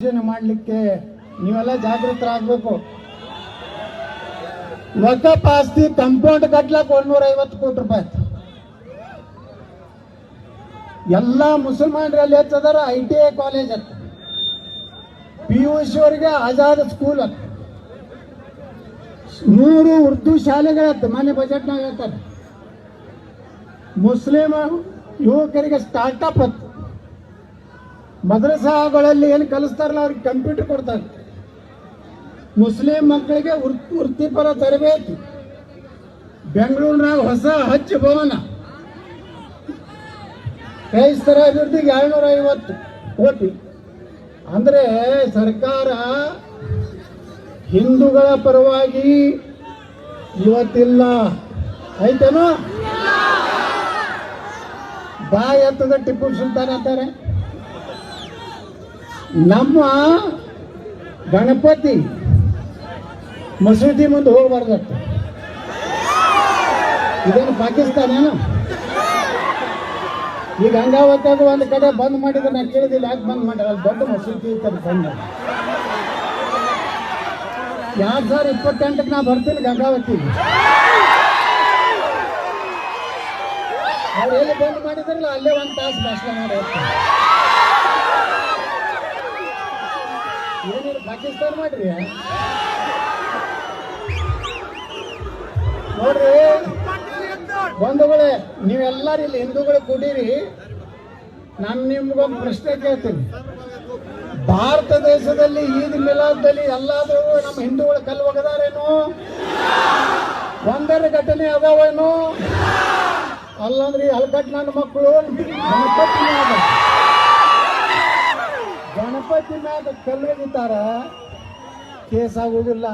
ಯೋಜನೆ ಮಾಡಲಿಕ್ಕೆ ನೀವೆಲ್ಲ ಜಾಗೃತರಾಗಬೇಕು. ವಕಫ್ ಆಸ್ತಿ ಕಂಪೌಂಡ್ ಕಟ್ಲಕ್ಕೆ 150 ಕೋಟಿ ರೂಪಾಯಿ. ಎಲ್ಲ ಮುಸಲ್ಮಾನರಲ್ಲಿ ಹೆಚ್ಚದಾರ ITI ಕಾಲೇಜ್ ಅಂತ, PUC ಅವರಿಗೆ ಆಜಾದ್ ಸ್ಕೂಲ್ ಅಂತ, 100 ಉರ್ದು ಶಾಲೆಗಳತ್ತ. ಮನೆ ಬಜೆಟ್ನಾಗ ಹೇಳ್ತಾರೆ. ಮುಸ್ಲಿಂ ಯುವಕರಿಗೆ ಸ್ಟಾರ್ಟ್ಅಪ್ ಅಂತ, ಮದ್ರಸಾಗಳಲ್ಲಿ ಏನು ಕಲಿಸ್ತಾರಲ್ಲ ಅವ್ರಿಗೆ ಕಂಪ್ಯೂಟರ್ ಕೊಡ್ತಾರೆ. ಮುಸ್ಲಿಂ ಮಕ್ಕಳಿಗೆ ವೃತ್ತಿಪರ ತರಬೇತಿ. ಬೆಂಗಳೂರಿನಾಗ ಹೊಸ ಹಜ್ ಭವನ. ಕ್ರೈಸ್ತರ ಅಭಿವೃದ್ಧಿಗೆ 250 ಕೋಟಿ. ಅಂದ್ರೆ ಸರ್ಕಾರ ಹಿಂದೂಗಳ ಪರವಾಗಿ ಇವತ್ತಿಲ್ಲ. ಐತೇನೋ? ಬಾಯಿ ಎತ್ತದ ಟಿಪ್ಪು ಸುಲ್ತಾನ್ ಅಂತಾರೆ. ನಮ್ಮ ಗಣಪತಿ ಮಸೂದಿ ಮುಂದೆ ಹೋಗಬಾರ್ದತ್ತ. ಇದೇನು ಪಾಕಿಸ್ತಾನ? ಈಗ ಗಂಗಾವತಿಯಾಗ ಒಂದು ಕಡೆ ಬಂದ್ ಮಾಡಿದ್ರೆ ನಾನು ಕೇಳಿದಿಲ್ಲ, ಯಾಕೆ ಬಂದ್ ಮಾಡ್ಯಾರ? ಅಲ್ಲಿ ದೊಡ್ಡ ಮಸೂದಿ ಇರ್ತಾರೆ ಬಂದ. 2028ಕ್ಕೆ ನಾ ಬರ್ತೀನಿ ಗಂಗಾವತಿಗೆ. ಅವ್ರು ಎಲ್ಲಿ ಬಂದ್ ಮಾಡಿದ್ರಲ್ಲ ಅಲ್ಲೇ 1 ತಾಸು ಭಾಷಣ ಮಾಡಿ ಹೋಗ್ತಾರೆ. ಏನೇನು ಪಾಕಿಸ್ತಾನ ಮಾಡ್ರಿ? ನೋಡ್ರಿ ಬಂಧುಗಳೇ, ನೀವೆಲ್ಲರೂ ಇಲ್ಲಿ ಹಿಂದೂಗಳು ಕೂಡಿರಿ. ನಾನು ನಿಮ್ಗೊಂದು ಪ್ರಶ್ನೆ ಕೇಳ್ತೀನಿ. ಭಾರತ ದೇಶದಲ್ಲಿ ಈದ್ ಮಿಲಾದ್ದಲ್ಲಿ ಎಲ್ಲಾದ್ರೂ ನಮ್ಮ ಹಿಂದೂಗಳು ಕಲ್ಲು ಒಗದಾರೇನು? ಒಂದರ ಘಟನೆ ಅದಾವೇನು? ಅಲ್ಲಂದ್ರೆ ಹಲ್ಕಟ್ ನನ್ನ ಮಕ್ಕಳು ಗಣಪತಿ ಮ್ಯಾಗ ಕಲ್ಲು ಒಗಿತಾರ, ಕೇಸ್ ಆಗುವುದಿಲ್ಲ.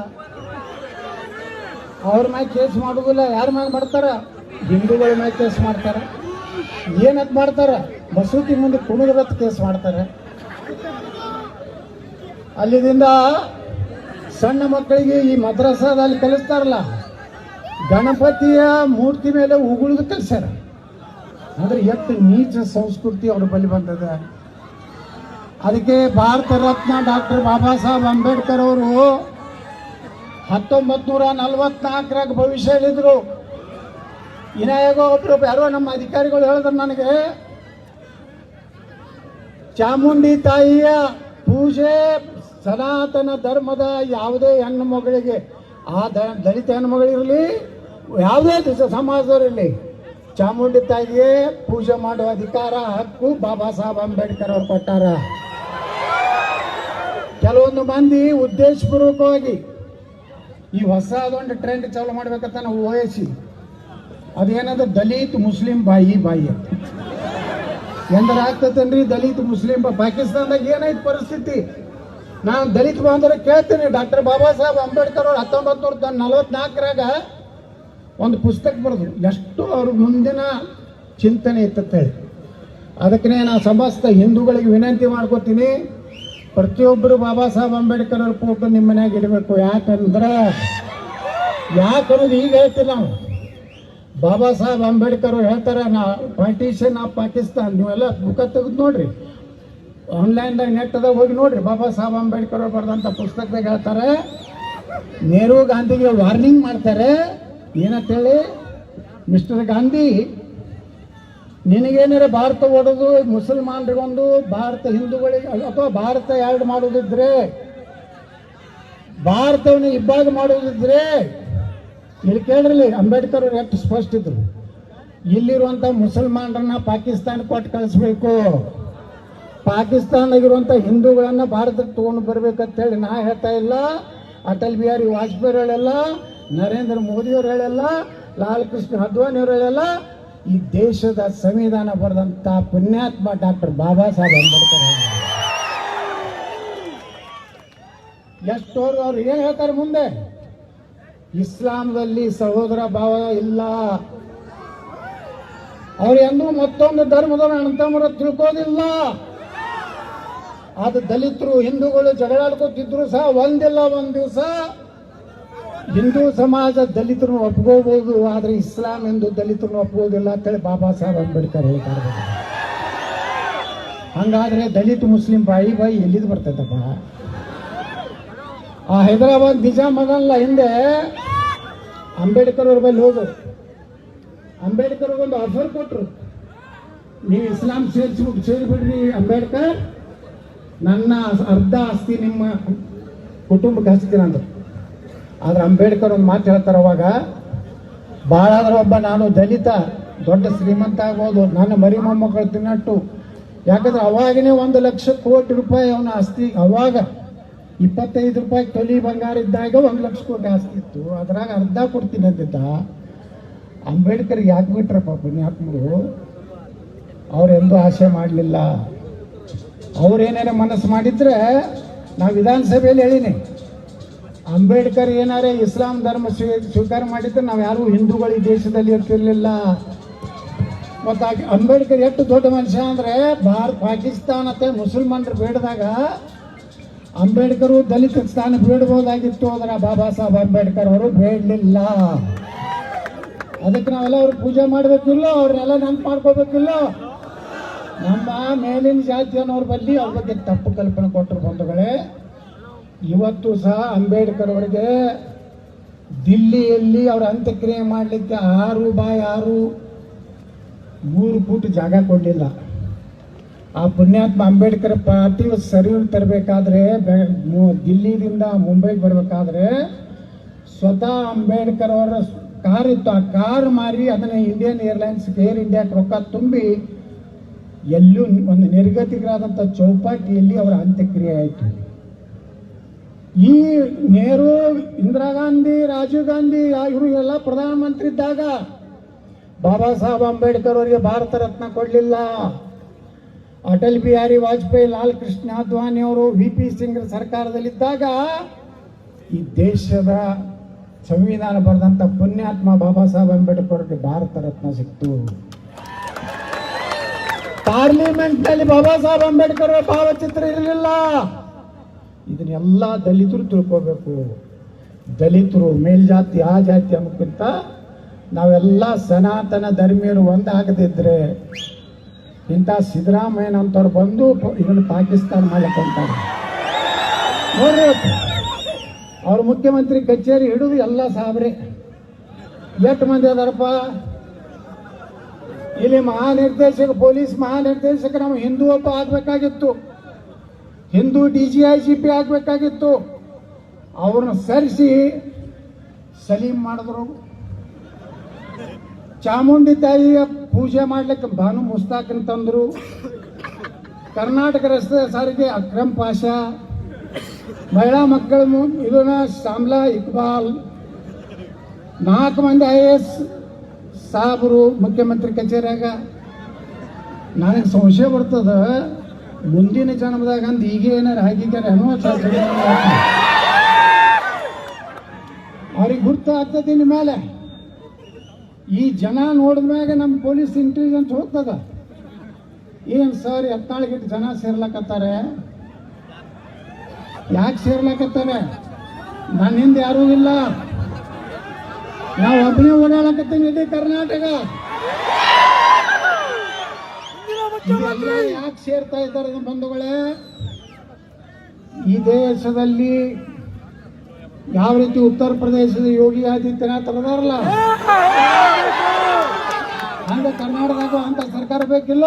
ಅವ್ರ ಮ್ಯಾಗ ಕೇಸ್ ಮಾಡುವುದಿಲ್ಲ. ಯಾರ ಮ್ಯಾಗ ಮಾಡ್ತಾರ? ಹಿಂದೂಗಳ ಮ್ಯಾಗ ಕೇಸ್ ಮಾಡ್ತಾರ. ಏನಂತ ಮಾಡ್ತಾರ? ಮಸೂತಿ ಮುಂದೆ ಕುಣಿದ್ರತ್ ಕೇಸ್ ಮಾಡ್ತಾರೆ. ಅಲ್ಲಿದಿಂದ ಸಣ್ಣ ಮಕ್ಕಳಿಗೆ ಈ ಮದ್ರಸಾದಲ್ಲಿ ಕಲಿಸ್ತಾರಲ್ಲ, ಗಣಪತಿಯ ಮೂರ್ತಿ ಮೇಲೆ ಉಗುಳಿದು ಕಲಿಸ್ಯಾರ. ಅಂದ್ರೆ ಎಷ್ಟು ನೀಚ ಸಂಸ್ಕೃತಿ ಅವ್ರ ಬಳಿ ಬಂದದ. ಅದಕ್ಕೆ ಭಾರತ ರತ್ನ ಡಾಕ್ಟರ್ ಬಾಬಾ ಸಾಹೇಬ್ ಅಂಬೇಡ್ಕರ್ ಅವರು 1944 ಭವಿಷ್ಯ ಹೇಳಿದ್ರು. ಇನ್ನಾಗ ಒಬ್ರು ಯಾರೋ ನಮ್ಮ ಅಧಿಕಾರಿಗಳು ಹೇಳಿದ್ರು ನನಗೆ, ಚಾಮುಂಡಿ ತಾಯಿಯ ಪೂಜೆ ಸನಾತನ ಧರ್ಮದ ಯಾವುದೇ ಹೆಣ್ಣು ಮಗಳಿಗೆ, ಆ ದಲಿತ ಹೆಣ್ಣು ಮಗಳಿರಲಿ, ಯಾವುದೇ ಸಮಾಜದವರಿರಲಿ, ಚಾಮುಂಡಿ ತಾಯಿಗೆ ಪೂಜೆ ಮಾಡುವ ಅಧಿಕಾರ, ಹಕ್ಕು ಬಾಬಾ ಸಾಹೇಬ್ ಅಂಬೇಡ್ಕರ್ ಅವರು ಕೊಟ್ಟಾರ. ಕೆಲವೊಂದು ಮಂದಿ ಉದ್ದೇಶಪೂರ್ವಕವಾಗಿ ಈ ಹೊಸದೊಂದು ಟ್ರೆಂಡ್ ಚಾಲು ಮಾಡ್ಬೇಕಂತ ನಾವು ಓಯಸಿ, ಅದೇನದ ದಲಿತ್ ಮುಸ್ಲಿಂ ಬಾಯಿ ಎಂದ್ರೆ ಆಗ್ತತನ್ರಿ. ದಲಿತ್ ಮುಸ್ಲಿಂ ಪಾಕಿಸ್ತಾನದಾಗ ಏನೈತಿ ಪರಿಸ್ಥಿತಿ? ನಾನು ದಲಿತ ಬಾಂಧವರಿಗೆ ಕೇಳ್ತೀನಿ. ಡಾಕ್ಟರ್ ಬಾಬಾ ಸಾಹೇಬ್ ಅಂಬೇಡ್ಕರ್ ಅವರು 1944 ಒಂದು ಪುಸ್ತಕ ಬರೆದ್ರು. ಎಷ್ಟು ಅವ್ರ ಮುಂದಿನ ಚಿಂತನೆ ಇತ್ತ ಹೇಳಿ. ಅದಕ್ಕೆ ನಾನು ಸಮಸ್ತ ಹಿಂದೂಗಳಿಗೆ ವಿನಂತಿ ಮಾಡ್ಕೋತೀನಿ, ಪ್ರತಿಯೊಬ್ಬರು ಬಾಬಾ ಸಾಹೇಬ್ ಅಂಬೇಡ್ಕರ್ ಅವ್ರ ಫೋಟೋ ನಿಮ್ಮ ಮನ್ಯಾಗ ಇಡಬೇಕು. ಯಾಕನ್ನೋದು ಈಗ ಹೇಳ್ತೀವಿ ನಾವು. ಬಾಬಾ ಸಾಹೇಬ್ ಅಂಬೇಡ್ಕರ್ ಅವ್ರು ಹೇಳ್ತಾರೆ, ಪಾರ್ಟಿಷನ್ ಆಫ್ ಪಾಕಿಸ್ತಾನ್. ನೀವೆಲ್ಲ ಬುಕ್ಕ ತೆಗೆದು ನೋಡ್ರಿ, ಆನ್ಲೈನ್ದಾಗ ನೆಟ್ದಾಗ ಹೋಗಿ ನೋಡ್ರಿ. ಬಾಬಾ ಸಾಹೇಬ್ ಅಂಬೇಡ್ಕರ್ ಅವ್ರು ಬರೆದಂಥ ಪುಸ್ತಕದಾಗ ಹೇಳ್ತಾರೆ, ನೆಹರು ಗಾಂಧಿಗೆ ವಾರ್ನಿಂಗ್ ಮಾಡ್ತಾರೆ. ಏನಂತೇಳಿ, ಮಿಸ್ಟರ್ ಗಾಂಧಿ, ನಿನಗೇನಾರ ಭಾರತ ಒಡೆದು ಮುಸಲ್ಮಾನರಿಗೊಂದು, ಭಾರತ ಹಿಂದೂಗಳಿಗೆ ಅಥವಾ ಭಾರತ ಎರಡು ಮಾಡೋದಿದ್ರೆ, ಭಾರತವನ್ನು ಇಬ್ಬಾಗ ಮಾಡೋದಿದ್ರೆ, ಇಲ್ಲಿ ಕೇಳ್ರಿ, ಅಂಬೇಡ್ಕರ್ ಅವ್ರು ಎಷ್ಟು ಸ್ಪಷ್ಟ ಇದ್ರು. ಇಲ್ಲಿರುವಂಥ ಮುಸಲ್ಮಾನರನ್ನ ಪಾಕಿಸ್ತಾನ ಕೊಟ್ಟು ಕಳಿಸ್ಬೇಕು, ಪಾಕಿಸ್ತಾನದಾಗಿರುವಂಥ ಹಿಂದೂಗಳನ್ನ ಭಾರತಕ್ಕೆ ತಗೊಂಡು ಬರ್ಬೇಕಂತೇಳಿ ನಾ ಹೇಳ್ತಾ ಇಲ್ಲ, ಅಟಲ್ ಬಿಹಾರಿ ವಾಜಪೇಯಿ ಹೇಳಲ್ಲ, ನರೇಂದ್ರ ಮೋದಿಯವ್ರು ಹೇಳಲ್ಲ, ಲಾಲ್ ಕೃಷ್ಣ ಅದ್ವಾನಿ ಅವರು ಹೇಳಲ್ಲ. ಈ ದೇಶದ ಸಂವಿಧಾನ ಬರೆದಂತ ಪುಣ್ಯಾತ್ಮ ಡಾಕ್ಟರ್ ಬಾಬಾ ಸಾಹೇಬ್ ಅಂಬೇಡ್ಕರ್ ಎಷ್ಟೋರು ಅವ್ರು ಏನ್ ಹೇಳ್ತಾರೆ ಮುಂದೆ? ಇಸ್ಲಾಂದಲ್ಲಿ ಸಹೋದರ ಭಾವ ಇಲ್ಲ. ಅವ್ರು ಎಂದೂ ಮತ್ತೊಂದು ಧರ್ಮದ ಅಣ್ಣತಮ್ಮರ ತಿಳ್ಕೋದಿಲ್ಲ. ಅದು ದಲಿತರು ಹಿಂದೂಗಳು ಜಗಳಾಡ್ಕೋತಿದ್ರು ಸಹ ಒಂದಿಲ್ಲ ಒಂದ್ ದಿವಸ ಹಿಂದೂ ಸಮಾಜ ದಲಿತರನ್ನು ಒಪ್ಕೋಬಹುದು, ಆದ್ರೆ ಇಸ್ಲಾಂ ಎಂದು ದಲಿತರನ್ನು ಒಪ್ಕೋದಿಲ್ಲ ಅಂತೇಳಿ ಬಾಬಾ ಸಾಹೇಬ್ ಅಂಬೇಡ್ಕರ್ ಹೇಳ್ತಾರೆ. ಹಂಗಾದ್ರೆ ದಲಿತ ಮುಸ್ಲಿಂ ಬಾಯಿ ಎಲ್ಲಿದ್ದು ಬರ್ತೈತಪ್ಪ? ಆ ಹೈದರಾಬಾದ್ ನಿಜಾಮ್ ಅದಲ್ಲ ಹಿಂದೆ, ಅಂಬೇಡ್ಕರ್ ಅವ್ರ ಬಳಿ ಹೋಗು. ಅಂಬೇಡ್ಕರ್ ಒಂದು ಆಫರ್ ಕೊಟ್ಟರು, ನೀವು ಇಸ್ಲಾಂ ಸೇರಿಬಿಡ್ರಿ ಅಂಬೇಡ್ಕರ್, ನನ್ನ ಅರ್ಧ ಆಸ್ತಿ ನಿಮ್ಮ ಕುಟುಂಬಕ್ಕೆ ಹಚ್ತೀನಿ ಅಂದ್ರು. ಆದ್ರೆ ಅಂಬೇಡ್ಕರ್ ಒಂದು ಮಾತು ಹೇಳ್ತಾರೆ ಅವಾಗ, ಭಾಳ ಆದ್ರೆ ಒಬ್ಬ ನಾನು ದಲಿತ ದೊಡ್ಡ ಶ್ರೀಮಂತ ಆಗ್ಬೋದು, ನನ್ನ ಮರಿ ಮೊಮ್ಮಕ್ಕಳು ತಿನ್ನಟ್ಟು. ಯಾಕಂದ್ರೆ ಅವಾಗನೇ 1,00,000 ಕೋಟಿ ರೂಪಾಯಿ ಅವನ ಆಸ್ತಿ. ಅವಾಗ 25 ರೂಪಾಯಿ ತೊಲಿ ಬಂಗಾರ ಇದ್ದಾಗ 1,00,000 ಕೋಟಿ ಆಸ್ತಿ ಇತ್ತು, ಅದ್ರಾಗ ಅರ್ಧ ಕೊಡ್ತೀನಿ ಅಂತಿದ್ದ. ಅಂಬೇಡ್ಕರ್ ಯಾಕೆ ಬಿಟ್ರಪ್ಪ ಪುಣ್ಯಾತ್ಮರು? ಅವರೆಂದೂ ಆಸೆ ಮಾಡಲಿಲ್ಲ. ಅವ್ರೇನೇನೋ ಮನಸ್ಸು ಮಾಡಿದ್ರೆ, ನಾವು ವಿಧಾನಸಭೆಯಲ್ಲಿ ಹೇಳಿನಿ, ಅಂಬೇಡ್ಕರ್ ಏನಾರೇ ಇಸ್ಲಾಂ ಧರ್ಮ ಸ್ವೀಕಾರ ಮಾಡಿದ್ರೆ ನಾವು ಯಾರು ಹಿಂದೂಗಳು ಈ ದೇಶದಲ್ಲಿ ಇರ್ತಿರ್ಲಿಲ್ಲ. ಮತ್ತು ಅಂಬೇಡ್ಕರ್ ಎಷ್ಟು ದೊಡ್ಡ ಮನುಷ್ಯ ಅಂದರೆ, ಪಾಕಿಸ್ತಾನ ಮುಸಲ್ಮಾನರು ಬೇಡದಾಗ ಅಂಬೇಡ್ಕರು ದಲಿತ ಸ್ಥಾನ ಬೇಡಬಹುದಾಗಿತ್ತು, ಅದರ ಬಾಬಾ ಸಾಹೇಬ್ ಅಂಬೇಡ್ಕರ್ ಅವರು ಬೇಡಲಿಲ್ಲ. ಅದಕ್ಕೆ ನಾವೆಲ್ಲ ಅವ್ರಿಗೆ ಪೂಜೆ ಮಾಡಬೇಕಿಲ್ಲ, ಅವ್ರನ್ನೆಲ್ಲ ನೆನಪು ಮಾಡ್ಕೋಬೇಕಿಲ್ಲ. ನಮ್ಮ ಮೇಲಿನ ಜಾತಿಯನ್ನವ್ರ ಬಲ್ಲಿ ಅವ್ರ ಬಗ್ಗೆ ತಪ್ಪು ಕಲ್ಪನೆ ಕೊಟ್ಟರು ಬಂಧುಗಳೇ. ಇವತ್ತು ಸಹ ಅಂಬೇಡ್ಕರ್ ಅವರಿಗೆ ದಿಲ್ಲಿಯಲ್ಲಿ ಅವರ ಅಂತ್ಯಕ್ರಿಯೆ ಮಾಡಲಿಕ್ಕೆ 6x6 3 ಫೂಟ್ ಜಾಗ ಕೊಡಲಿಲ್ಲ. ಆ ಪುಣ್ಯಾತ್ಮ ಅಂಬೇಡ್ಕರ್ ಪಾರ್ಟಿ ಸರಿ ತರಬೇಕಾದ್ರೆ, ದಿಲ್ಲಿಯಿಂದ ಮುಂಬೈಗೆ ಬರಬೇಕಾದ್ರೆ ಸ್ವತಃ ಅಂಬೇಡ್ಕರ್ ಅವರ ಕಾರ್ ಇತ್ತು, ಆ ಕಾರ್ ಮಾರಿ ಅದನ್ನು ಇಂಡಿಯನ್ ಏರ್ಲೈನ್ಸ್ ಏರ್ ಇಂಡಿಯಾಕ್ಕೆ ರೊಕ್ಕ ತುಂಬಿ ಎಲ್ಲೂ ಒಂದು ನಿರ್ಗತಿಕರಾದಂಥ ಚೌಪಾಟಿಯಲ್ಲಿ ಅವರ ಅಂತ್ಯಕ್ರಿಯೆ ಆಯಿತು. ಈ ನೆಹರು, ಇಂದಿರಾ ಗಾಂಧಿ, ರಾಜೀವ್ ಗಾಂಧಿ ಇವರು ಎಲ್ಲ ಪ್ರಧಾನಮಂತ್ರಿ ಇದ್ದಾಗ ಬಾಬಾ ಸಾಹೇಬ್ ಅಂಬೇಡ್ಕರ್ ಅವರಿಗೆ ಭಾರತ ರತ್ನ ಕೊಡಲಿಲ್ಲ. ಅಟಲ್ ಬಿಹಾರಿ ವಾಜಪೇಯಿ, ಲಾಲ್ ಕೃಷ್ಣ ಅದ್ವಾನಿ ಅವರು, VP ಸಿಂಗ್ ಸರ್ಕಾರದಲ್ಲಿದ್ದಾಗ ಈ ದೇಶದ ಸಂವಿಧಾನ ಬರೆದಂಥ ಪುಣ್ಯಾತ್ಮ ಬಾಬಾ ಸಾಹೇಬ್ ಅಂಬೇಡ್ಕರ್ ಅವರಿಗೆ ಭಾರತ ರತ್ನ ಸಿಕ್ತು. ಪಾರ್ಲಿಮೆಂಟ್ನಲ್ಲಿ ಬಾಬಾ ಸಾಹೇಬ್ ಅಂಬೇಡ್ಕರ್ ಅವರ ಭಾವಚಿತ್ರ ಇರಲಿಲ್ಲ. ಇದನ್ನೆಲ್ಲ ದಲಿತರು ತಿಳ್ಕೋಬೇಕು. ದಲಿತರು ಮೇಲ್ಜಾತಿ ಆ ಜಾತಿ ಅನ್ನೋಕ್ಕಿಂತ ನಾವೆಲ್ಲ ಸನಾತನ ಧರ್ಮೀಯರು ಒಂದಾಗದಿದ್ರೆ ಇಂಥ ಸಿದ್ದರಾಮಯ್ಯನಂತವ್ರು ಬಂದು ಇದನ್ನು ಪಾಕಿಸ್ತಾನ ಮಾಡಕ್ಕೆ ಅಂತಾರೆ ನೋಡ್ರಿ. ಅವ್ರ ಮುಖ್ಯಮಂತ್ರಿ ಕಚೇರಿ ಹಿಡಿದು ಎಲ್ಲ ಸಾಬ್ರೆ ಎಷ್ಟು ಮಂದಿ ಅದಾರಪ್ಪ. ಇಲ್ಲಿ ಮಹಾನಿರ್ದೇಶಕ, ಪೊಲೀಸ್ ಮಹಾನಿರ್ದೇಶಕ ನಾವು ಹಿಂದೂ ಒಬ್ಬ ಆಗಬೇಕಾಗಿತ್ತು, ಹಿಂದೂ DGIGP ಆಗಬೇಕಾಗಿತ್ತು. ಅವ್ರನ್ನ ಸರಿಸಿ ಸಲೀಂ ಮಾಡಿದ್ರು. ಚಾಮುಂಡಿ ತಾಯಿಯ ಪೂಜೆ ಮಾಡ್ಲಿಕ್ಕೆ ಭಾನು ಮುಸ್ತಾಕನ್ ತಂದರು. ಕರ್ನಾಟಕ ರಸ್ತೆ ಸಾರಿಗೆ ಅಕ್ರಮ್ ಪಾಷಾ, ಮಹಿಳಾ ಮಕ್ಕಳು ಇದನ್ನ ಶಾಮ್ಲಾ ಇಕ್ಬಾಲ್, 4 ಮಂದಿ IAS ಸಾಬ್ರು ಮುಖ್ಯಮಂತ್ರಿ ಕಚೇರಿಯಾಗ. ನನಗೆ ಸಂಶಯ ಬರ್ತದ, ಮುಂದಿನ ಜನ್ಮದಾಗ ಅಂದ ಈಗ ಏನಾರು ಆಗಿದ್ದಾರೆ ಅನ್ನೋ ಅವ್ರಿಗೆ ಗುರ್ತು ಆಗ್ತದೆ. ಇನ್ನು ಮೇಲೆ ಈ ಜನ ನೋಡಿದ್ಮ್ಯಾಗ ನಮ್ಮ ಪೊಲೀಸ್ ಇಂಟೆಲಿಜೆನ್ಸ್ ಹೋಗ್ತದ. ಏನು ಸರ್ 14 ಜನ ಸೇರ್ಲಕತ್ತಾರೆ, ಯಾಕೆ ಸೇರ್ಲಕತ್ತಾರೆ? ನನ್ನ ಹಿಂದೆ ಯಾರೂ ಇಲ್ಲ, ನಾವು ಒಬ್ಬನೇ ಓಡಾಡಕತ್ತೀನಿ ಇಡೀ ಕರ್ನಾಟಕ. ಯಾಕೆ ಸೇರ್ತಾ ಇದ್ದಾರೆ ಬಂಧುಗಳೇ? ಈ ದೇಶದಲ್ಲಿ ಯಾವ ರೀತಿ ಉತ್ತರ ಪ್ರದೇಶದ ಯೋಗಿ ಆದಿತ್ಯನಾಥ್ ಅದಾರಲ್ಲ, ಹಂಗ ಕರ್ನಾಟಕದಾಗ ಅಂತ ಸರ್ಕಾರ ಬೇಕಿಲ್ಲ.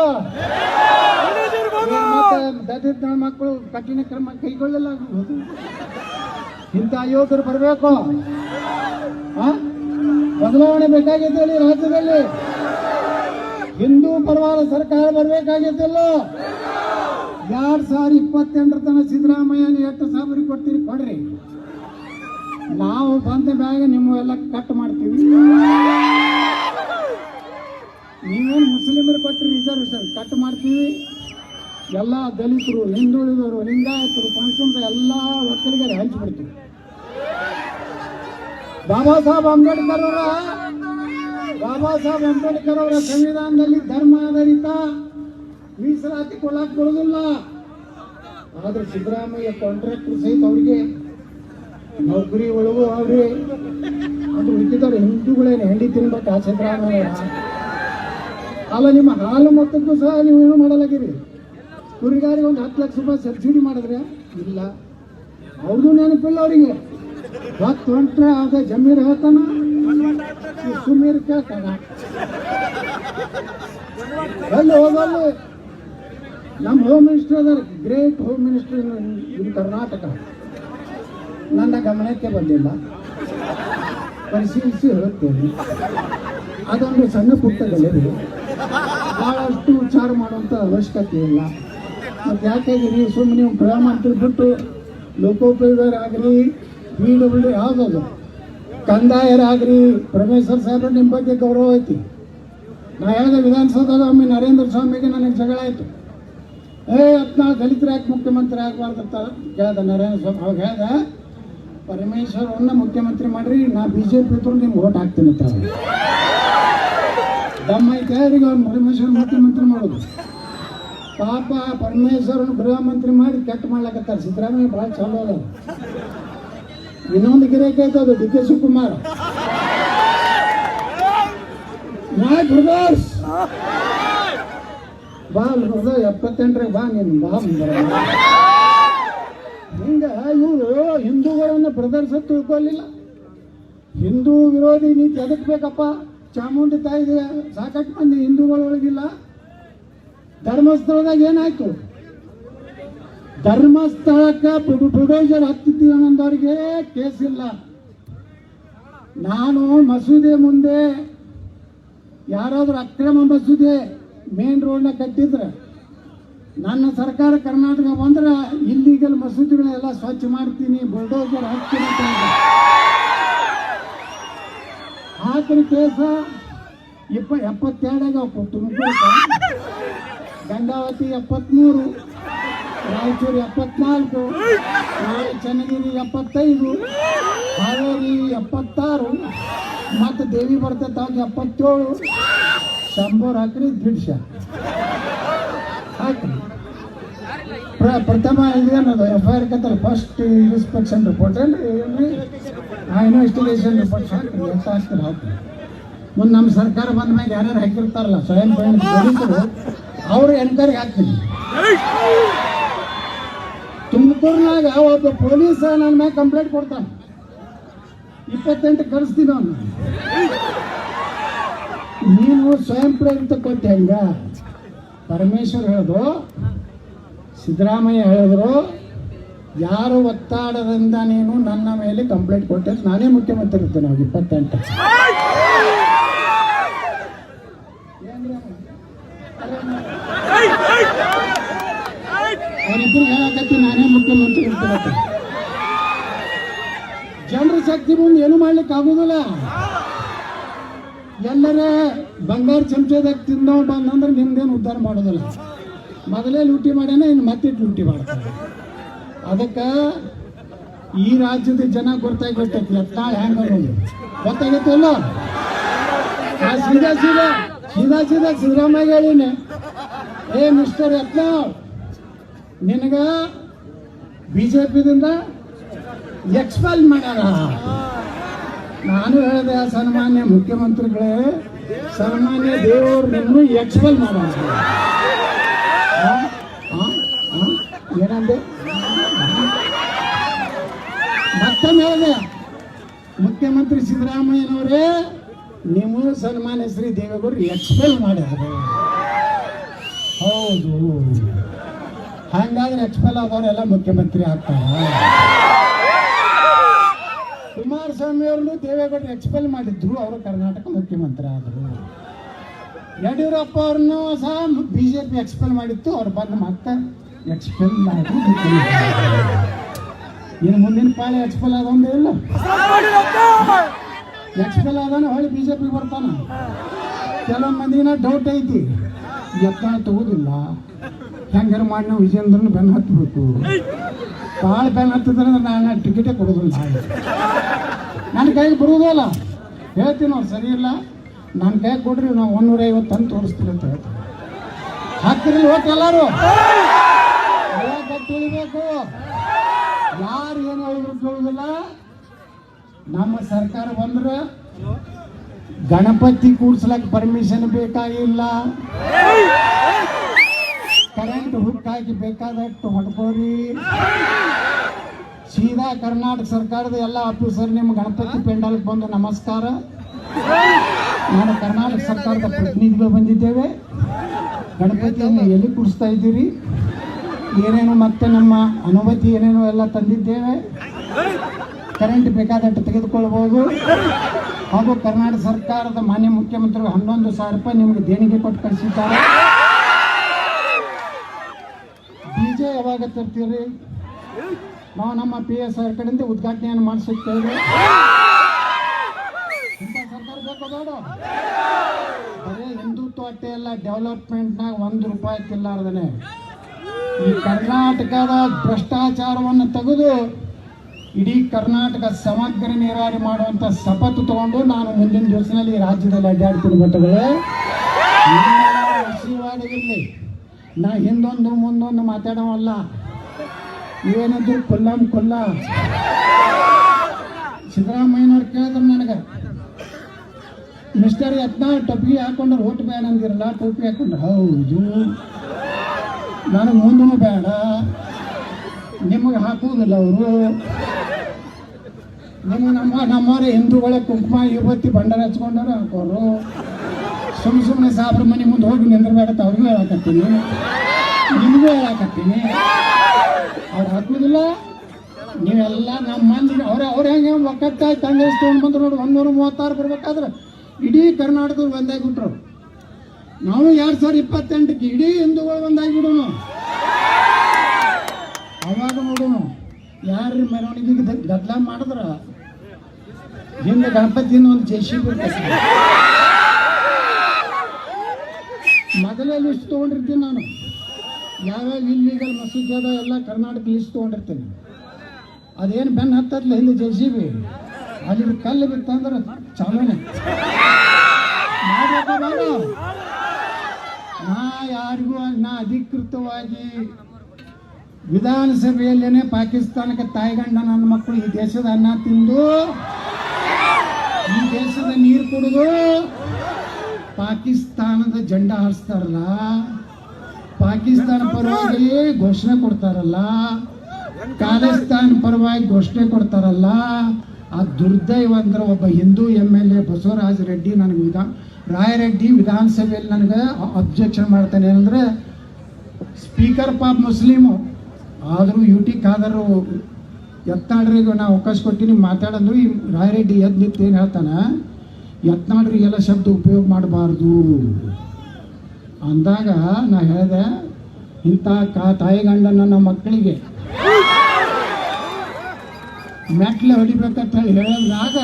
ದಲಿತ ಮಕ್ಕಳು ಕಠಿಣ ಕ್ರಮ ಕೈಗೊಳ್ಳಲ್ಲ. ಇಂಥ ಯೋಧರು ಬರಬೇಕು, ಬದಲಾವಣೆ ಬೇಕಾಗಿದ್ದಲ್ಲಿ ರಾಜ್ಯದಲ್ಲಿ. ಹಿಂದೂ ಪರವಾದ ಸರ್ಕಾರ ಬರಬೇಕಾಗಿದ್ದಿಲ್ಲ. 2028 ತನಕ ಸಿದ್ದರಾಮಯ್ಯನ ಎಷ್ಟು ಸಾವಿರ ಕೊಡ್ತೀರಿ ಕೊಡ್ರಿ, ನಾವು ಬಂದ ಮ್ಯಾಗ ನಿಮ್ಮೆಲ್ಲ ಕಟ್ ಮಾಡ್ತೀವಿ. ನೀವೇನು ಮುಸ್ಲಿಮರು ಕೊಟ್ಟರೆ ರಿಸರ್ವೇಶನ್ ಕಟ್ ಮಾಡ್ತೀವಿ. ಎಲ್ಲ ದಲಿತರು, ಹಿಂದುಳಿದವರು, ಲಿಂಗಾಯತರು, ಪಂಚಮರು ಎಲ್ಲ ಒಕ್ಕಲಿಗರು ಹಂಚಿಬಿಡ್ತೀವಿ. ಬಾಬಾ ಸಾಹೇಬ್ ಅಂಬೇಡ್ಕರ್ ಅವರ ಸಂವಿಧಾನದಲ್ಲಿ ಧರ್ಮ ಆಧಾರಿತ ಮೀಸಲಾತಿ ಕೊಡಕ್ಕೆ ಕೊಡೋದಿಲ್ಲ. ಆದ್ರೆ ಸಿದ್ದರಾಮಯ್ಯ ಕಾಂಟ್ರಾಕ್ಟರ್ ಸಹಿತ ಅವರಿಗೆ ನೌಕರಿ ಒಳಗೂ ಅವ್ರಿ ಅದು ಹುಟ್ಟಿದವ್ರು ಹಿಂದೂಗಳೇನು ಹೆಂಡಿ ತಿನ್ಬೇಕು. ಆ ಸಿದ್ದರಾಮಯ್ಯ ಅಲ್ಲ, ನಿಮ್ಮ ಹಾಲು ಮೊತ್ತಕ್ಕೂ ಸಹ ನೀವು ಏನು ಮಾಡಲಾಗಿರಿ. ಕುರಿಗಾರಿಗೆ ಒಂದು 10 ಲಕ್ಷ ರೂಪಾಯಿ ಸಬ್ಸಿಡಿ ಮಾಡಿದ್ರೆ ಇಲ್ಲ, ಅವ್ರದ್ದು ನೆನಪಿಲ್ಲ ಅವರಿಗೆ. ಹೊತ್ತು ಹೊಂಟ್ರೆ ಅದೇ ಜಮೀರ್ ಹೇಳ್ತಾನ, ಸುಮೀರ್ ಕೇಳ್ತಾನ, ಅಲ್ಲಿ ಹೋಗಲ್ಲ. ನಮ್ಮ ಹೋಮ್ ಮಿನಿಸ್ಟರ್ ಅದಾರ, ಗ್ರೇಟ್ ಹೋಮ್ ಮಿನಿಸ್ಟರ್ ಇನ್ ಕರ್ನಾಟಕ, ನನ್ನ ಗಮನಕ್ಕೆ ಬಂದಿಲ್ಲ, ಪರಿಶೀಲಿಸಿ ಹೇಳುತ್ತೇನೆ. ಅದೊಂದು ಸಣ್ಣ ಪುಟ್ಟದಲ್ಲಿ ಭಾಳಷ್ಟು ವಿಚಾರ ಮಾಡುವಂಥ ಅವಶ್ಯಕತೆ ಇಲ್ಲ. ಮತ್ತು ಯಾಕಾಗಿರಿ ಸುಮ್ಮನೆ ನೀವು ಗೃಹ ಮಂತ್ರಿ ಬಿಟ್ಟು ಲೋಕೋಪಯೋಗರಾಗಲಿ, PWD ಯಾವುದದು ಕಂದಾಯರಾಗ್ರಿ, ಪರಮೇಶ್ವರ್ ಸಾಹೇಬ್ರ ನಿಮ್ಮ ಬಗ್ಗೆ ಗೌರವ ಐತಿ. ನಾ ಹೇಳಿದೆ ವಿಧಾನಸೌಧದಾಗ ಒಮ್ಮೆ ನರೇಂದ್ರ ಸ್ವಾಮಿಗೆ ನನಗೆ ಜಗಳ ಆಯಿತು. ನಾವು ದಲಿತರು ಯಾಕೆ ಮುಖ್ಯಮಂತ್ರಿ ಆಗಬಾರ್ದಂತ ಕೇಳ್ದೆ ನರೇಂದ್ರ ಸ್ವಾಮಿ. ಅವಾಗ ಹೇಳ್ದೆ, ಪರಮೇಶ್ವರನ್ನ ಮುಖ್ಯಮಂತ್ರಿ ಮಾಡ್ರಿ, ನಾ BJP ಇದ್ರು ನಿಮ್ಗೆ ಓಟ್ ಹಾಕ್ತೀನಿ ಅಂತ. ದಮ್ಮ ಐತೆ ಅವ್ರಿಗೆ ಅವ್ನು ಪರಮೇಶ್ವರ್ ಮುಖ್ಯಮಂತ್ರಿ ಮಾಡೋದು. ಪಾಪ ಪರಮೇಶ್ವರನ್ನು ಗೃಹ ಮಂತ್ರಿ ಮಾಡಿ ಕೆಟ್ಟ ಮಾಡ್ಲಕತ್ತಾರೆ. ಸಿದ್ದರಾಮಯ್ಯ ಭಾಳ ಚಲೋ ಅದ. ಇನ್ನೊಂದು ಗಿರಾಕಿ ಐತೆ, ಅದು DK ಶಿವಕುಮಾರ್. ಮೈ ಬ್ರದರ್ಸ್ ಬಾ ಬ್ರದರ್, 78 ಬಾ, ನೀನು ಬಾ. ಹಿಂಗ ಇವರು ಹಿಂದೂಗಳನ್ನು ಬ್ರದರ್ಸ್ ತಿಳ್ಕೊಳ್ಳಿಲ್ಲ. ಹಿಂದೂ ವಿರೋಧಿ ನೀತಿ ಎದಕ್ಕೆ ಬೇಕಪ್ಪ? ಚಾಮುಂಡಿ ತಾಯಿದೆ ಸಾಕಷ್ಟು ಮಂದಿ ಹಿಂದೂಗಳೊಳಗಿಲ್ಲ. ಧರ್ಮಸ್ಥಳದಾಗ ಏನಾಯ್ತು? ಧರ್ಮಸ್ಥಳಕ್ಕೆ ಬುಡೋಜರ್ ಹತ್ತಿದ್ದೀವಿ ಅನ್ನೋದವ್ರಿಗೆ ಕೇಸ್ ಇಲ್ಲ. ನಾನು ಮಸೂದೆ ಮುಂದೆ ಯಾರಾದ್ರೂ ಅಕ್ರಮ ಮಸೂದೆ ಮೇನ್ ರೋಡ್ನ ಕಟ್ಟಿದ್ರೆ, ನನ್ನ ಸರ್ಕಾರ ಕರ್ನಾಟಕ ಬಂದ್ರೆ ಇಲ್ಲಿಗಲ್ ಮಸೂದಿಗಳೆಲ್ಲ ಸ್ವಚ್ಛ ಮಾಡ್ತೀನಿ, ಬುಲ್ಡೋಜರ್ ಹಾಕ್ತೀನಿ ಅಂತ ಹಾಕಿನ ಕೇಸ 72 ತುಮಕೂರು, ಗಂಗಾವತಿ 73, ರಾಯಚೂರು 74, ಚನ್ನಗಿರಿ 75, ಹಾವೇರಿ 76, ಮತ್ತು ದೇವಿ ಬರ್ತೈತೆ 77. ಶಂಭರ್ ಹಾಕ್ರಿ, 150 ಹಾಕ್ರಿ. ಪ್ರಥಮ ಇದೇನದು FIR ಕತ್ತಲ್ಲ, ಫಸ್ಟ್ ಇನ್ಸ್ಪೆಕ್ಷನ್ ರಿಪೋರ್ಟ್ ಏನ್ರಿ, ಇನ್ವೆಸ್ಟಿಗೇಷನ್ ರಿಪೋರ್ಟ್ ಹಾಕ್ರಿ, ಎಷ್ಟು ಹಾಕ್ತೀರಿ ಹಾಕ್ರಿ. ಮುಂದೆ ನಮ್ಮ ಸರ್ಕಾರ ಬಂದ ಮೇಲೆ ಯಾರ್ಯಾರು ಹಾಕಿರ್ತಾರಲ್ಲ ಸ್ವಯಂ ಪ್ರೇರಿತರು, ಅವರು ಎನ್ಕ್ವೈರಿ ಹಾಕ್ತೀನಿ. ತುಮಕೂರಿನಾಗ ಒಬ್ಬ ಪೊಲೀಸ ನನ್ನ ಮೇಲೆ ಕಂಪ್ಲೇಂಟ್ ಕೊಡ್ತಾನೆ, 28 ಕಳಿಸ್ತೀನಿ ಅವನು. ನೀನು ಸ್ವಯಂ ಪ್ರೇರಿತ ಕೊಟ್ಟೆ ಹೆಂಗ? ಪರಮೇಶ್ವರ್ ಹೇಳಿದ್ರು, ಸಿದ್ದರಾಮಯ್ಯ ಹೇಳಿದ್ರು, ಯಾರು ಒತ್ತಡದಿಂದ ನೀನು ನನ್ನ ಮೇಲೆ ಕಂಪ್ಲೇಂಟ್ ಕೊಟ್ಟೆ, ನಾನೇ ಮುಖ್ಯಮಂತ್ರಿ ಇರ್ತೇನೆ. ಅವಾಗ 28 ಅವರಿಬ್ಬರು ಹೇಳಕತ್ತಿ ನಾನೇ ಮುಖ್ಯಮಂತ್ರಿ ಇರ್ತೇನೆ. ಜನರ ಶಕ್ತಿ ಮುಂದೆ ಏನು ಮಾಡ್ಲಿಕ್ಕೆ ಆಗುದಿಲ್ಲ. ಎಲ್ಲರೇ ಬಂಗಾರ ಚಮಚದಾಗ ತಿಂದವ್ ಬಂದಂದ್ರೆ ನಿಮ್ದೇನು ಉದ್ಧಾರ ಮಾಡೋದಿಲ್ಲ. ಮೊದಲೇ ಲೂಟಿ ಮಾಡ್ಯಾನ, ಇನ್ನು ಮತ್ತಿಟ್ಟು ಲೂಟಿ ಮಾಡ್ತಾರೆ. ಅದಕ್ಕೆ ಈ ರಾಜ್ಯದ ಜನ ಗೊತ್ತಾಗ್ಬಿಟ್ಟೈತಿ ಯತ್ನಾಳ್ ಹೆಂಗ ಅನ್ನೋದು ಗೊತ್ತಾಗೈತಲ್ಲ. ಸೀದಾ ಸೀದಾ ಸೀದಾ ಸೀದಾ ಸಿದ್ದರಾಮಯ್ಯ ಹೇಳಿನಿ, ಮಿಸ್ಟರ್ ಯತ್ನಾಳ್, ನಿನಗ BJPದಿಂದ ಎಕ್ಸ್ಪೆಲ್ ಮಾಡ್ಯಾರ. ನಾನು ಹೇಳಿದೆ, ಸನ್ಮಾನ್ಯ ಮುಖ್ಯಮಂತ್ರಿಗಳೇ, ಸನ್ಮಾನ್ಯ ದೇವರು ನಿಮ್ಮನ್ನು ಎಕ್ಸ್ಪೆಲ್ ಮಾಡ್ಯಾರ. ಏನಂದೆ? ಮತ್ತೊಮ್ಮೆ ಹೇಳಿದೆ, ಮುಖ್ಯಮಂತ್ರಿ ಸಿದ್ದರಾಮಯ್ಯನವರೇ, ನೀವು ಸನ್ಮಾನ್ಯ ಶ್ರೀ ದೇವೇಗೌಡರು ಎಕ್ಸ್ಪೆಲ್ ಮಾಡ್ಯಾರ. ಹೌದು, ಹಂಗಾದ್ರೆ ಎಕ್ಸ್ಪೆಲ್ ಆದವರೆಲ್ಲ ಮುಖ್ಯಮಂತ್ರಿ ಆಗ್ತಾರೆ. ಕುಮಾರಸ್ವಾಮಿ ಅವ್ರನ್ನು ದೇವೇಗೌಡರು ಎಕ್ಸ್ಪೆಲ್ ಮಾಡಿದ್ರು, ಅವರು ಕರ್ನಾಟಕ ಮುಖ್ಯಮಂತ್ರಿ ಆದರು. ಯಡಿಯೂರಪ್ಪ ಅವ್ರನ್ನು ಸಹ BJP ಎಕ್ಸ್ಪೆಲ್ ಮಾಡಿತ್ತು, ಅವ್ರು ಬಂದು ಮತ್ತೆ ಎಕ್ಸ್ಪೆಲ್ ಮಾಡಿ ಇನ್ನು ಮುಂದಿನ ಪಾಳೆ ಎಕ್ಸ್ಪೆಲ್ ಆದೊಂದೇ ಇಲ್ಲ. ಎಕ್ಸ್ಪೆಲ್ ಆದಾನ ಹೊಳ್ಳಿ BJP ಬರ್ತಾನ. ಕೆಲವು ಮಂದಿನ ಡೌಟ್ ಐತಿ, ಯತ್ನಾಳ ತಗೋದಿಲ್ಲ, ಹೆಂಗಾರು ಮಾಡಿ ನಾವು ವಿಜೇಂದ್ರನ ಬೆನ್ನು ಹತ್ತಬೇಕು. ಭಾಳ ಬೆನ್ನು ಹತ್ತಿದ್ರೆ ನಾನು ಟಿಕೆಟೇ ಕೊಡೋದಿಲ್ಲ, ನನ್ನ ಕೈಗೆ ಬರೋದಲ್ಲ. ಹೇಳ್ತೀನಿ, ಅವ್ರು ಸರಿ ಇಲ್ಲ, ನನ್ನ ಕೈ ಕೊಡ್ರಿ, ನಾವು 150 ತಂದು ತೋರಿಸ್ತೀವಿ ಅಂತ ಹೇಳ್ತೀವಿ. ಹಾಕ್ತಿರಲಿ ಹೋಗಿ ಎಲ್ಲರೂ ತಿಳಿಬೇಕು. ಯಾರು ಏನು ಹೇಳಿದ್ರು ಕೇಳುವುದಿಲ್ಲ. ನಮ್ಮ ಸರ್ಕಾರ ಬಂದ್ರೆ ಗಣಪತಿ ಕೂಡ್ಸ್ಲಕ್ ಪರ್ಮಿಷನ್ ಬೇಕಾಗಿಲ್ಲ, ಕರೆಂಟ್ ಹುಕ್ಕಾಕಿ ಬೇಕಾದಷ್ಟು ಹೊಡ್ಕೋರಿ. ಸೀದಾ ಕರ್ನಾಟಕ ಸರ್ಕಾರದ ಎಲ್ಲ ಆಫೀಸರ್ ನಿಮ್ಮ ಗಣಪತಿ ಪೆಂಡಾಲ್ಗೆ ಬಂದು ನಮಸ್ಕಾರ. ನಾನು ಕರ್ನಾಟಕ ಸರ್ಕಾರದ ಪ್ರತಿನಿಧಿಗಳು ಬಂದಿದ್ದೇವೆ. ಗಣಪತಿಯನ್ನು ಎಲ್ಲಿ ಕೂರಿಸ್ತಾ ಇದ್ದೀರಿ, ಏನೇನು ಮತ್ತೆ ನಮ್ಮ ಅನುಮತಿ ಏನೇನೋ ಎಲ್ಲ ತಂದಿದ್ದೇವೆ. ಕರೆಂಟ್ ಬೇಕಾದಷ್ಟು ತೆಗೆದುಕೊಳ್ಬೋದು. ಹಾಗೂ ಕರ್ನಾಟಕ ಸರ್ಕಾರದ ಮಾನ್ಯ ಮುಖ್ಯಮಂತ್ರಿಗಳು 11,000 ರೂಪಾಯಿ ನಿಮಗೆ ದೇಣಿಗೆ ಕೊಟ್ಟು ಕಳಿಸಿದ್ದಾರೆ. ಡಿಜೆ ಯಾವಾಗ ತರ್ತೀರಿ? ನಾವು ನಮ್ಮ PSR ಕಡೆಯಿಂದ ಉದ್ಘಾಟನೆಯನ್ನು ಮಾಡಿಸುತ್ತೇವೆ. ಇಂಥ ಸರ್ಕಾರ ಬೇಕು ಬೇಡ? ಬರೀ ಹಿಂದುತ್ವ ಅಟ್ಟೆ ಎಲ್ಲ ಡೆವಲಪ್ಮೆಂಟ್ನಾಗ 1 ರೂಪಾಯಿ ತಿಲ್ಲಾರ್ದನೆ ಈ ಕರ್ನಾಟಕದ ಭ್ರಷ್ಟಾಚಾರವನ್ನು ತೆಗೆದು ಇಡೀ ಕರ್ನಾಟಕ ಸಮಗ್ರ ನೀರಾವರಿ ಮಾಡುವಂಥ ಶಪಥ ತಗೊಂಡು ನಾನು ಮುಂದಿನ ದಿವಸದಲ್ಲಿ ರಾಜ್ಯದಲ್ಲಿ ಅಡ್ಡಾಡ್ತೀನಿ. ಮಟ್ಟಗಳೇ ಆಶೀರ್ವಾದವಿರಲಿ. ನಾ ಹಿಂದೊಂದು ಮುಂದೊಂದು ಮಾತಾಡೋವಲ್ಲ. ಏನಾದ್ರು ಕೊಲ್ಲ ಸಿದ್ದರಾಮಯ್ಯನವ್ರು ಕೇಳಿದ್ರು ನನಗೆ, ಮಿಸ್ಟರ್ ಯತ್ನಾಳ್ ಟೊಪ್ಪಿ ಹಾಕೊಂಡ್ರೆ ಓಟ್ ಬೇಡ ಅಂದಿರಲ್ಲ, ಟೋಪಿ ಹಾಕೊಂಡ್ರೆ ಹೌದು, ನನಗೆ ಮುಂದೂ ಬೇಡ, ನಿಮಗೆ ಹಾಕುವುದಿಲ್ಲ ಅವರು. ನಮ್ಮವರೇ ಹಿಂದೂಗಳ ಕುಂಕುಮ ಯುವತಿ ಭಂಡಾರ ಹಚ್ಕೊಂಡವ್ರು ಹಾಕೋರು. ಸುಮ್ಮನೆ ಸಾಬ್ರ ಮನೆ ಮುಂದೆ ಹೋಗಿ ನಿಂದ್ರಬೇಡತ್ತ ಅವ್ರಿಗೂ ಹೇಳಾಕತ್ತೀನಿ, ನಿಮಗೂ ಹೇಳಾಕತ್ತೀನಿ. ಅವ್ರು ಹಾಕುವುದಿಲ್ಲ. ನೀವೆಲ್ಲ ನಮ್ಮ ಮಂದಿ ಅವ್ರ ಹೆಂಗೆ ಒಕ್ಕತ್ತಾಗಿ ಕಾಂಗ್ರೆಸ್ ತೊಗೊಂಡು ಬಂದ್ರು ನೋಡಿ. 136 ಬರ್ಬೇಕಾದ್ರೆ ಇಡೀ ಕರ್ನಾಟಕದಲ್ಲಿ ಒಂದಾಗಿಬಿಟ್ರು. ನಾವು 2028ಕ್ಕೆ ಇಡೀ ಹಿಂದೂಗಳು ಒಂದಾಗಿಬಿಡೋನು. ಅವಾಗ ನೋಡೋನು ಯಾರ ಮೆರವಣಿಗೆಗೆ ಗದ್ದಲ ಮಾಡಿದ್ರ ಹಿಂದೆ ಗಣಪತಿಯಿಂದ ಒಂದು JCB ಮೊದಲೇ ಲಿಸ್ಟ್ ತೊಗೊಂಡಿರ್ತೀನಿ ನಾನು. ಯಾವ್ಯಾವ ಇಲ್ಲೀಗಲ್ ಮಸೂದೆ ಅದ ಎಲ್ಲ ಕರ್ನಾಟಕ ಲಿಸ್ಟ್ ತೊಗೊಂಡಿರ್ತೀನಿ. ಅದೇನು ಬೆನ್ನು ಹತ್ತದ್ಲ ಹಿಂದೆ JCB ಅಲ್ಲಿ ಕಲ್ಲು ಬಿತ್ತಂದ್ರೆ ಚಾಲನೆ ಮಾಡಬೇಕ. ನಾ ಯಾರಿಗೂ ನಾ ಅಧಿಕೃತವಾಗಿ ವಿಧಾನಸಭೆಯಲ್ಲೇನೆ ಪಾಕಿಸ್ತಾನಕ್ಕೆ ತಾಯಿಗಂಡ ನನ್ನ ಮಕ್ಕಳು ಈ ದೇಶದ ಅನ್ನ ತಿಂದು ಈ ದೇಶದ ನೀರು ಕುಡಿದು ಪಾಕಿಸ್ತಾನದ ಜೆಂಡಾ ಹಾರಿಸ್ತಾರಲ್ಲ, ಪಾಕಿಸ್ತಾನ ಪರವಾಗಿ ಘೋಷಣೆ ಕೊಡ್ತಾರಲ್ಲ, ಖಾಲಿಸ್ತಾನ ಪರವಾಗಿ ಘೋಷಣೆ ಕೊಡ್ತಾರಲ್ಲ, ಆ ದುರ್ದೈವ ಅಂದ್ರೆ ಒಬ್ಬ ಹಿಂದೂ MLA ಬಸವರಾಜ ರೆಡ್ಡಿ ನನಗೆ ರಾಯರೆಡ್ಡಿ ವಿಧಾನಸಭೆಯಲ್ಲಿ ನನಗೆ ಅಬ್ಜೆಕ್ಷನ್ ಮಾಡ್ತಾನೆ. ಏನಂದ್ರೆ ಸ್ಪೀಕರ್ ಪಾಪ ಮುಸ್ಲಿಮು ಆದರೂ UT ಖಾದರ್ ಯತ್ನಾಳ್ರಿಗೆ ನಾವು ಅವಕಾಶ ಕೊಟ್ಟಿನಿ ಮಾತಾಡಂದ್ರು. ಈ ರಾಯರೆಡ್ಡಿ ಎದ್ದು ನಿಂತು ಏನು ಹೇಳ್ತಾನೆ, ಯತ್ನಾಳ್ರಿಗೆಲ್ಲ ಶಬ್ದ ಉಪಯೋಗ ಮಾಡಬಾರ್ದು ಅಂದಾಗ ನಾ ಹೇಳಿದೆ, ಇಂಥ ತಾಯಿಗಂಡನ ನಮ್ಮ ಮಕ್ಕಳಿಗೆ ಮೆಟ್ಲೆ ಹೊಡಿಬೇಕಂತ ಹೇಳಿದಾಗ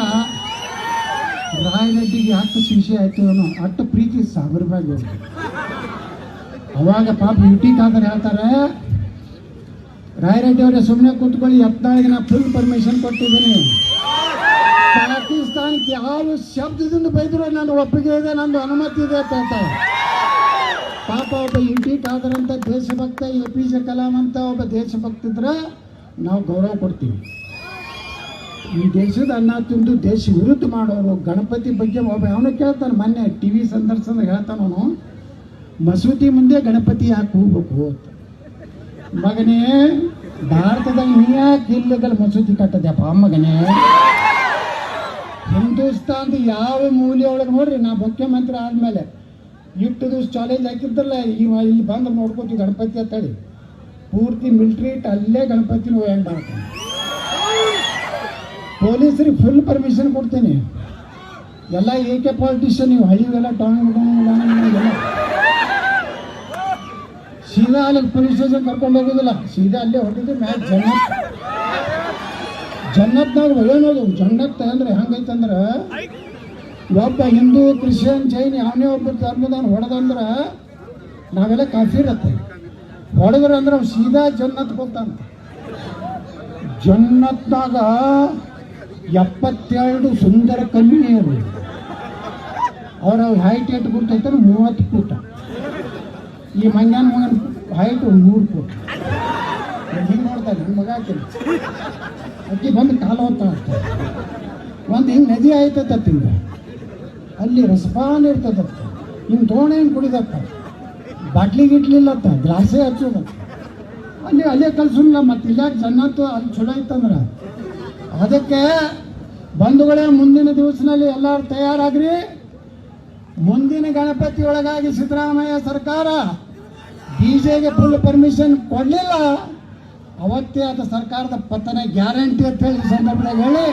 ರಾಯರೆಡ್ಡಿಗೆ ಅಷ್ಟು ಶಿಕ್ಷೆ ಆಯ್ತು ಅನ್ನೋ ಅಷ್ಟು ಪ್ರೀತಿ ಸಾಗರವಾಗಿ. ಅವಾಗ ಪಾಪ UT ಖಾದರ್ ಹೇಳ್ತಾರೆ, ರಾಯರೆಡ್ಡಿ ಅವರೇ ಸುಮ್ಮನೆ ಕೂತ್ಕೊಳ್ಳಿ, ಯತ್ನಾಳಿಗೆ ನಾ ಫುಲ್ ಪರ್ಮಿಷನ್ ಕೊಟ್ಟಿದ್ದೀನಿ. ಪಾಕಿಸ್ತಾನಕ್ಕೆ ಯಾವ ಶಬ್ದದಿಂದ ಬೈದ್ರು ನಾನು ಒಪ್ಪಿಗೆ ಇದೆ, ನಂದು ಅನುಮತಿ ಇದೆ ಅಂತ ಹೇಳ್ತಾರೆ. ಪಾಪ ಒಬ್ಬ UT ಖಾದರ್ ಅಂತ ದೇಶಭಕ್ತ, APJ ಕಲಾಂ ಅಂತ ಒಬ್ಬ ದೇಶಭಕ್ತ ಇದ್ರೆ ನಾವು ಗೌರವ ಕೊಡ್ತೀವಿ. ಈ ದೇಶದ ಅನ್ನ ತಿಂದು ದೇಶ ವಿರುದ್ಧ ಮಾಡೋರು ಗಣಪತಿ ಬಗ್ಗೆ ಒಬ್ಬ ಅವನು ಕೇಳ್ತಾನೆ. ಮೊನ್ನೆ TV ಸಂದರ್ಶನ ಹೇಳ್ತಾನವನು, ಮಸೂತಿ ಮುಂದೆ ಗಣಪತಿ ಯಾಕೆ ಹೋಗ್ಬೇಕು ಅಂತ. ಮಗನೇ, ಭಾರತದಲ್ಲಿ ನೀ ಯಾಕೆ ಇಲ್ಲಿಗಲ್ ಮಸೂತಿ ಕಟ್ಟದ್ಯಪ್ಪ ಮಗನೇ? ಹಿಂದೂಸ್ತಾನದ ಯಾವ ಮೂಲೆಯೊಳಗೆ ನೋಡ್ರಿ, ನಾ ಮುಖ್ಯಮಂತ್ರಿ ಆದಮೇಲೆ ಇಟ್ಟು ದಿವಸ ಚಾಲೆಂಜ್ ಹಾಕಿದ್ದಲ್ಲ, ಇಲ್ಲಿ ಬಂದ್ರೆ ನೋಡ್ಕೋತೀವಿ ಗಣಪತಿ ಅಂತೇಳಿ ಪೂರ್ತಿ ಮಿಲ್ಟ್ರಿ ಇಟ್ಟು ಅಲ್ಲೇ ಗಣಪತಿನ ಹೆಂಗ್ ಮಾಡ್ತಾನೆ. ಪೊಲೀಸರಿಗೆ ಫುಲ್ ಪರ್ಮಿಷನ್ ಕೊಡ್ತೀನಿ. ಎಲ್ಲ AK ಪಾಲಿಟಿಷಿಯನ್ ನೀವು ಹಳ್ಳಿಗೆಲ್ಲ ಎಲ್ಲ ಸೀದಾ ಅಲ್ಲಿ ಪೊಲೀಸ್ ಸ್ಟೇಷನ್ ಕರ್ಕೊಂಡು ಹೋಗೋದಿಲ್ಲ, ಸೀದಾ ಅಲ್ಲೇ ಹೊಟ್ಟಿದ್ದು ಮ್ಯಾಚ್ ಜನ್ನತ್ನಾಗ ಏನೋದು. ಜನ್ನತ್ ಅಂದ್ರೆ ಹೆಂಗೈತಂದ್ರೆ ಒಬ್ಬ ಹಿಂದೂ ಕ್ರಿಶ್ಚಿಯನ್ ಜೈನ್ ಯಾವನೇ ಒಬ್ಬ ಧರ್ಮದವನು ಹೊಡೆದಂದ್ರೆ ನಾವೆಲ್ಲ ಕಾಫಿ ಇರತ್ತೆ. ಹೊಡೆದ್ರೆ ಅಂದ್ರೆ ಸೀದಾ ಜನ್ನತ್ಗೆ ಹೋಗ್ತಾನೆ. ಜನ್ನತ್ನಾಗ 72 ಸುಂದರ ಕನ್ಯೆಯರು. ಅವ್ರ ಹೈಟ್ ಎಷ್ಟು ಗುರ್ತೈತಾರೆ 30 ಫೂಟ. ಈ ಮಂಗ್ಯಾನ ಮಗನ ಹೈಟ್ 100 ಫೂಟ್. ಹಿಂಗೆ ನೋಡ್ತಾರೆ ನನ್ನ ಮಗ ಅಕ್ಕಿ ಬಂದು ಕಾಲು ಹೋಗ್ತಾ ಇರ್ತಾರೆ. ಒಂದು ಹಿಂಗೆ ನದಿ ಆಯ್ತತ್ತ ಹಿಂಗೆ ಅಲ್ಲಿ ರಸಪಾನ ಇರ್ತದತ್ತ, ಹಿಂಗೆ ತೋಣೆ ಹಿಂಗೆ ಕುಡಿದತ್ತ. ಬಾಟ್ಲಿ ಗಿಟ್ಲಿಲ್ಲ ಅಂತ ಗ್ಲಾಸೇ ಹಚ್ಚೋದು ಅಲ್ಲೇ ಕಲ್ಸಲ್ಲ. ಮತ್ತೆ ಇಲ್ಲಾಕೆ ಜನ್ನತ್ತು ಅಲ್ಲಿ ಚಲೋ ಇತ್ತಂದ್ರೆ ಅದಕ್ಕೆ ಬಂಧುಗಳೇ, ಮುಂದಿನ ದಿವಸದಲ್ಲಿ ಎಲ್ಲರೂ ತಯಾರಾಗ್ರಿ. ಮುಂದಿನ ಗಣಪತಿ ಒಳಗಾಗಿ ಸಿದ್ದರಾಮಯ್ಯ ಸರ್ಕಾರ ಡಿಜೆಗೆ ಫುಲ್ ಪರ್ಮಿಷನ್ ಕೊಡಲಿಲ್ಲ, ಅವತ್ತೇ ಅದು ಸರ್ಕಾರದ ಪತನ ಗ್ಯಾರಂಟಿ ಅಂತ ಹೇಳಿ ಈ ಸಂದರ್ಭದಾಗ ಹೇಳಿ,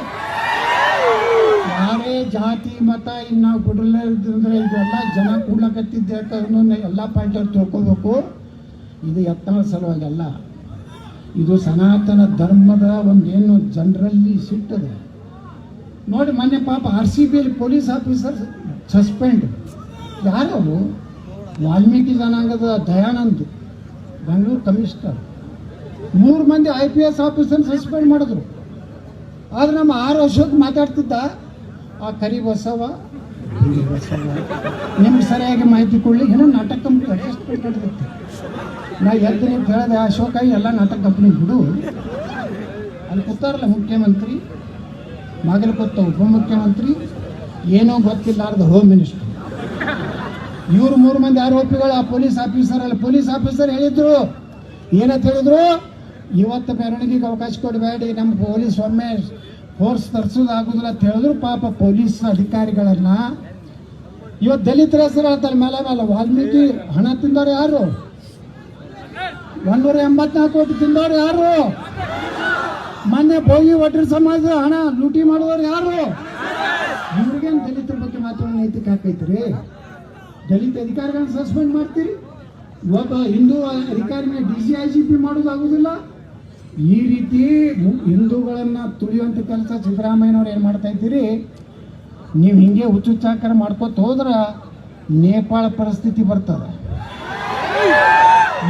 ಯಾರೇ ಜಾತಿ ಮತ ಇನ್ನು ನಾವು ಕೊಡಲೇ ಇದ್ರೆ ಇದೆಲ್ಲ ಜನ ಕೂಡ್ಲಕತ್ತಿದ್ದೆ ಎಲ್ಲ ಪಾಯಿಂಟ್ ಅವ್ರು ತಿಳ್ಕೋಬೇಕು. ಇದು ಯತ್ನಾಳ ಸಲುವಾಗಿ ಅಲ್ಲ, ಇದು ಸನಾತನ ಧರ್ಮದ ಒಂದೇನು ಜನರಲ್ಲಿ ಸಿಟ್ಟದೆ ನೋಡಿ. ಮೊನ್ನೆ ಪಾಪ RCB ಪೊಲೀಸ್ ಆಫೀಸರ್ ಸಸ್ಪೆಂಡ್. ಯಾರು ಅವರು? ವಾಲ್ಮೀಕಿ ಜನಾಂಗದ ದಯಾನಂದ್, ಬೆಂಗಳೂರು ಕಮಿಷನರ್. 3 ಮಂದಿ IPS ಆಫೀಸರ್ ಸಸ್ಪೆಂಡ್ ಮಾಡಿದ್ರು. ಆದ್ರೆ ನಮ್ಮ R ಅಶೋಕ್ ಮಾತಾಡ್ತಿದ್ದ, ಆ ಕರಿ ಬಸವ ನಿಮ್ಗೆ ಸರಿಯಾಗಿ ಮಾಹಿತಿ ಕೊಡ್ಲಿ, ಏನೋ ನಾಟಕ ಕಂಪ್ನಿ ಅಡ್ಜಸ್ಟ್ಮೆಂಟ್ ನಡೆದಿತ್ತು. ನಾ ಎದ್ದು ನೀವು ಹೇಳಿದೆ, ಅಶೋಕ ಎಲ್ಲ ನಾಟಕ ಕಂಪ್ನಿ ಬಿಡು. ಅಲ್ಲಿ ಕೂತಾರಲ್ಲ ಮುಖ್ಯಮಂತ್ರಿ, ಮಗಲು ಕೂತ ಉಪಮುಖ್ಯಮಂತ್ರಿ, ಏನೋ ಗೊತ್ತಿಲ್ಲಾರ್ದ ಹೋಮ್ ಮಿನಿಸ್ಟರ್, ಇವರು 3 ಮಂದಿ ಆರೋಪಿಗಳು. ಆ ಪೊಲೀಸ್ ಆಫೀಸರ್ ಹೇಳಿದ್ರು, ಏನಂತ ಹೇಳಿದ್ರು, ಇವತ್ತು ಮೆರವಣಿಗೆಗೆ ಅವಕಾಶ ಕೊಡಬೇಡಿ, ನಮ್ಮ ಪೊಲೀಸ್ ಒಮ್ಮೆ ಫೋರ್ಸ್ ತರಿಸೋದಾಗೋದಿಲ್ಲ ಅಂತ ಹೇಳಿದ್ರು. ಪಾಪ ಪೊಲೀಸ್ ಅಧಿಕಾರಿಗಳನ್ನ ಇವತ್ತು ದಲಿತರ ಹೆಸರು ಹೇಳ್ತಾರೆ ಮೇಲೆ ವಾಲ್ಮೀಕಿ ಹಣ ತಿಂದವ್ರು ಯಾರು? 184 ಕೋಟಿ ತಿಂದವ್ರು ಯಾರು? ಮೊನ್ನೆ ಭೋಗಿ ಒಡ್ರ ಸಮಾಜ ಹಣ ಲೂಟಿ ಮಾಡಿದವ್ರು ಯಾರು? ಇವ್ರಿಗೇನು ದಲಿತರ ಬಗ್ಗೆ ಮಾತಾಡೋ ನೈತಿಕ ಹಾಕೈತ್ರಿ? ದಲಿತ ಅಧಿಕಾರಿಗಳನ್ನ ಸಸ್ಪೆಂಡ್ ಮಾಡ್ತೀರಿ, ಒಬ್ಬ ಹಿಂದೂ ಅಧಿಕಾರಿನ DCIGP ಮಾಡೋದಾಗುದಿಲ್ಲ. ಈ ರೀತಿ ಹಿಂದೂಗಳನ್ನ ತುಳಿಯುವಂಥ ಕೆಲಸ ಸಿದ್ದರಾಮಯ್ಯನವ್ರು ಏನು ಮಾಡ್ತಾ ಇದ್ದೀರಿ? ನೀವು ಹಿಂಗೆ ಹುಚ್ಚುಚ್ಚಾಕರ ಮಾಡ್ಕೊತ ಹೋದ್ರೆ ನೇಪಾಳ ಪರಿಸ್ಥಿತಿ ಬರ್ತದೆ.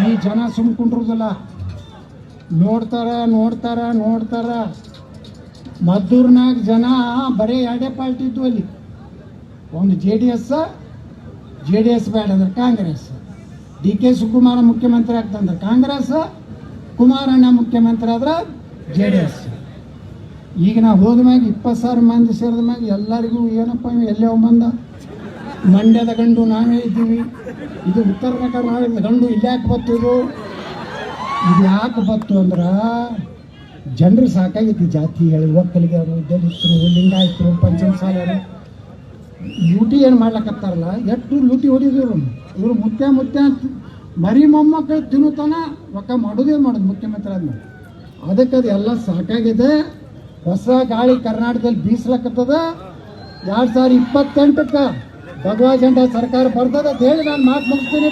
ಈ ಜನ ಸುಮ್ಕೊಂಡ್ರುದಿಲ್ಲ, ನೋಡ್ತಾರ. ಮದ್ದೂರ್ನಾಗ ಜನ ಬರೀ 2 ಪಾರ್ಟಿ ಇದ್ವು ಅಲ್ಲಿ. ಒಂದು JDS ಬೇಡ ಅಂದ್ರೆ ಕಾಂಗ್ರೆಸ್, DK ಶಿವಕುಮಾರ ಮುಖ್ಯಮಂತ್ರಿ ಆಗ್ತಂದ್ರೆ ಕಾಂಗ್ರೆಸ್, ಕುಮಾರಣ್ಣ ಮುಖ್ಯಮಂತ್ರಿ ಆದ್ರೆ JDS. ಈಗ ನಾವು ಹೋದ ಮ್ಯಾಗ 20,000 ಮಂದಿ ಸೇರಿದ ಮ್ಯಾಗ ಎಲ್ಲರಿಗೂ ಏನಪ್ಪ ಎಲ್ಲೇ ಬಂದ, ಮಂಡ್ಯದ ಗಂಡು ನಾವೇ ಇದ್ದೀವಿ, ಇದು ಉತ್ತರ ಕರ್ನಾಟಕದ ಗಂಡು ಇಲ್ಲಿ ಯಾಕೆ ಬತ್ತಿದ್ರು? ಇದು ಯಾಕೆ ಬತ್ತು ಅಂದ್ರೆ ಜನರು ಸಾಕಾಗೈತಿ ಜಾತಿ ಹೇಳಿ, ಒಕ್ಕಲಿಗರು, ದಲಿತರು, ಲಿಂಗಾಯತರು, ಪಂಚಮಸಾಲರು ಲೂಟಿ ಏನು ಮಾಡ್ಲಕತ್ತಾರಲ್ಲ, ಎಷ್ಟು ಲೂಟಿ ಹೊಡಿದ್ರು ಇವರು. ಮುತ್ಯ ಮರಿ ಮೊಮ್ಮಕ್ಕಳು ತಿನ್ನುತ್ತಾನ ರೊಕ್ಕ ಮಾಡೋದು ಮುಖ್ಯಮಂತ್ರಿ ಆದ್ಮೇಲೆ. ಅದಕ್ಕೆ ಅದು ಎಲ್ಲ ಸಾಕಾಗಿದೆ. ಹೊಸ ಗಾಳಿ ಕರ್ನಾಟಕದಲ್ಲಿ ಬೀಸ್ಲಕತ್ತದ. 2028ಕ್ಕೆ ಭಗವಾ ಜೆಂಡಾ ಸರ್ಕಾರ ಬರ್ತದೆ ಅಂತ ಹೇಳಿ ನಾನು ಮಾತು ಮುಗಿಸ್ತೀನಿ.